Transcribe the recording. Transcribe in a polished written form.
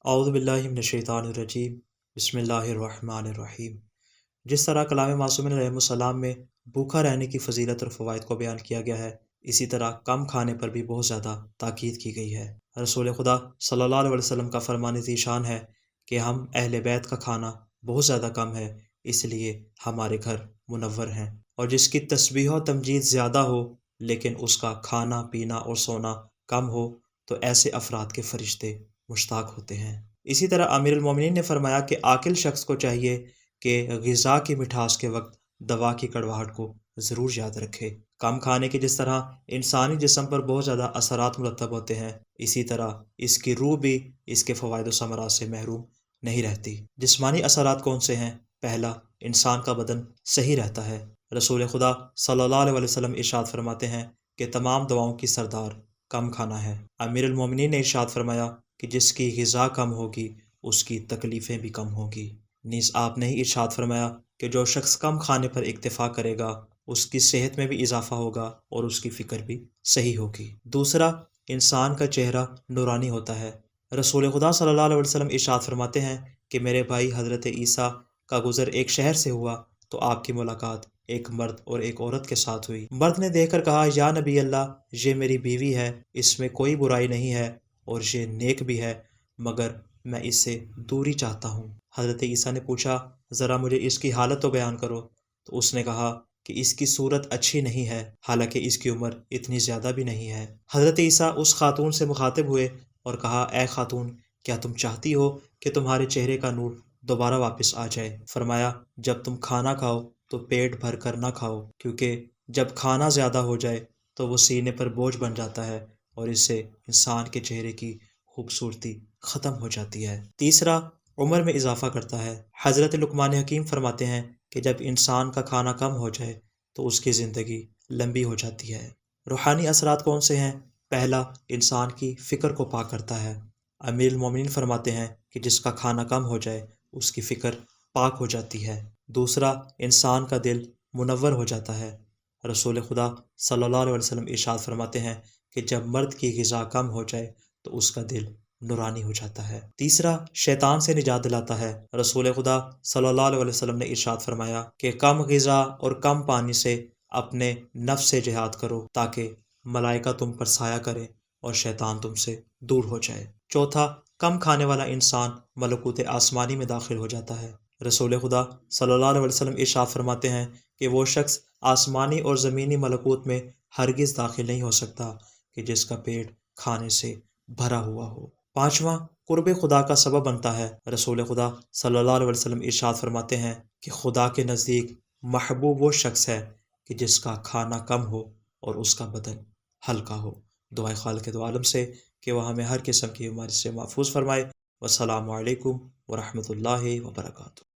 اعوذ باللہ من الشیطان الرجیم، بسم اللہ الرحمن الرحیم۔ جس طرح کلام معصومین علیہ السلام میں بھوکا رہنے کی فضیلت اور فوائد کو بیان کیا گیا ہے، اسی طرح کم کھانے پر بھی بہت زیادہ تاکید کی گئی ہے۔ رسول خدا صلی اللہ علیہ وسلم کا فرمان ذی شان ہے کہ ہم اہل بیت کا کھانا بہت زیادہ کم ہے، اس لیے ہمارے گھر منور ہیں، اور جس کی تسبیح و تمجید زیادہ ہو لیکن اس کا کھانا پینا اور سونا کم ہو تو ایسے افراد کے فرشتے مشتاق ہوتے ہیں۔ اسی طرح امیر المومنین نے فرمایا کہ عاقل شخص کو چاہیے کہ غذا کی مٹھاس کے وقت دوا کی کڑواہٹ کو ضرور یاد رکھے۔ کم کھانے کے جس طرح انسانی جسم پر بہت زیادہ اثرات مرتب ہوتے ہیں، اسی طرح اس کی روح بھی اس کے فوائد و ثمرات سے محروم نہیں رہتی۔ جسمانی اثرات کون سے ہیں؟ پہلا، انسان کا بدن صحیح رہتا ہے۔ رسول خدا صلی اللہ علیہ وسلم ارشاد فرماتے ہیں کہ تمام دواؤں کی سردار کم کھانا ہے۔ امیر المومنین نے ارشاد فرمایا کہ جس کی غذا کم ہوگی اس کی تکلیفیں بھی کم ہوگی۔ نیز آپ نے ہی ارشاد فرمایا کہ جو شخص کم کھانے پر اکتفا کرے گا اس کی صحت میں بھی اضافہ ہوگا اور اس کی فکر بھی صحیح ہوگی۔ دوسرا، انسان کا چہرہ نورانی ہوتا ہے۔ رسول خدا صلی اللہ علیہ وسلم ارشاد فرماتے ہیں کہ میرے بھائی حضرت عیسیٰ کا گزر ایک شہر سے ہوا تو آپ کی ملاقات ایک مرد اور ایک عورت کے ساتھ ہوئی۔ مرد نے دیکھ کر کہا، یا نبی اللہ، یہ میری بیوی ہے، اس میں کوئی برائی نہیں ہے اور یہ نیک بھی ہے، مگر میں اس سے دوری چاہتا ہوں۔ حضرت عیسیٰ نے پوچھا، ذرا مجھے اس کی حالت تو بیان کرو۔ تو اس نے کہا کہ اس کی صورت اچھی نہیں ہے، حالانکہ اس کی عمر اتنی زیادہ بھی نہیں ہے۔ حضرت عیسیٰ اس خاتون سے مخاطب ہوئے اور کہا، اے خاتون، کیا تم چاہتی ہو کہ تمہارے چہرے کا نور دوبارہ واپس آ جائے؟ فرمایا، جب تم کھانا کھاؤ تو پیٹ بھر کر نہ کھاؤ، کیونکہ جب کھانا زیادہ ہو جائے تو وہ سینے پر بوجھ بن جاتا ہے اور اس سے انسان کے چہرے کی خوبصورتی ختم ہو جاتی ہے۔ تیسرا، عمر میں اضافہ کرتا ہے۔ حضرت لقمان حکیم فرماتے ہیں کہ جب انسان کا کھانا کم ہو جائے تو اس کی زندگی لمبی ہو جاتی ہے۔ روحانی اثرات کون سے ہیں؟ پہلا، انسان کی فکر کو پاک کرتا ہے۔ امیر المومنین فرماتے ہیں کہ جس کا کھانا کم ہو جائے اس کی فکر پاک ہو جاتی ہے۔ دوسرا، انسان کا دل منور ہو جاتا ہے۔ رسول خدا صلی اللہ علیہ وسلم ارشاد فرماتے ہیں کہ جب مرد کی غذا کم ہو جائے تو اس کا دل نورانی ہو جاتا ہے۔ تیسرا، شیطان سے نجات دلاتا ہے۔ رسول خدا صلی اللہ علیہ وسلم نے ارشاد فرمایا کہ کم غذا اور کم پانی سے اپنے نفس سے جہاد کرو تاکہ ملائکہ تم پر سایہ کرے اور شیطان تم سے دور ہو جائے۔ چوتھا، کم کھانے والا انسان ملکوت آسمانی میں داخل ہو جاتا ہے۔ رسول خدا صلی اللہ علیہ وسلم ارشاد فرماتے ہیں کہ وہ شخص آسمانی اور زمینی ملکوت میں ہرگز داخل نہیں ہو سکتا کہ جس کا پیٹ کھانے سے بھرا ہوا ہو۔ پانچواں، قرب خدا کا سبب بنتا ہے۔ رسول خدا صلی اللہ علیہ وسلم ارشاد فرماتے ہیں کہ خدا کے نزدیک محبوب وہ شخص ہے کہ جس کا کھانا کم ہو اور اس کا بدن ہلکا ہو۔ دعائے خالق دو عالم سے کہ وہ ہمیں ہر قسم کی بیماری سے محفوظ فرمائے۔ والسلام علیکم ورحمۃ اللہ وبرکاتہ۔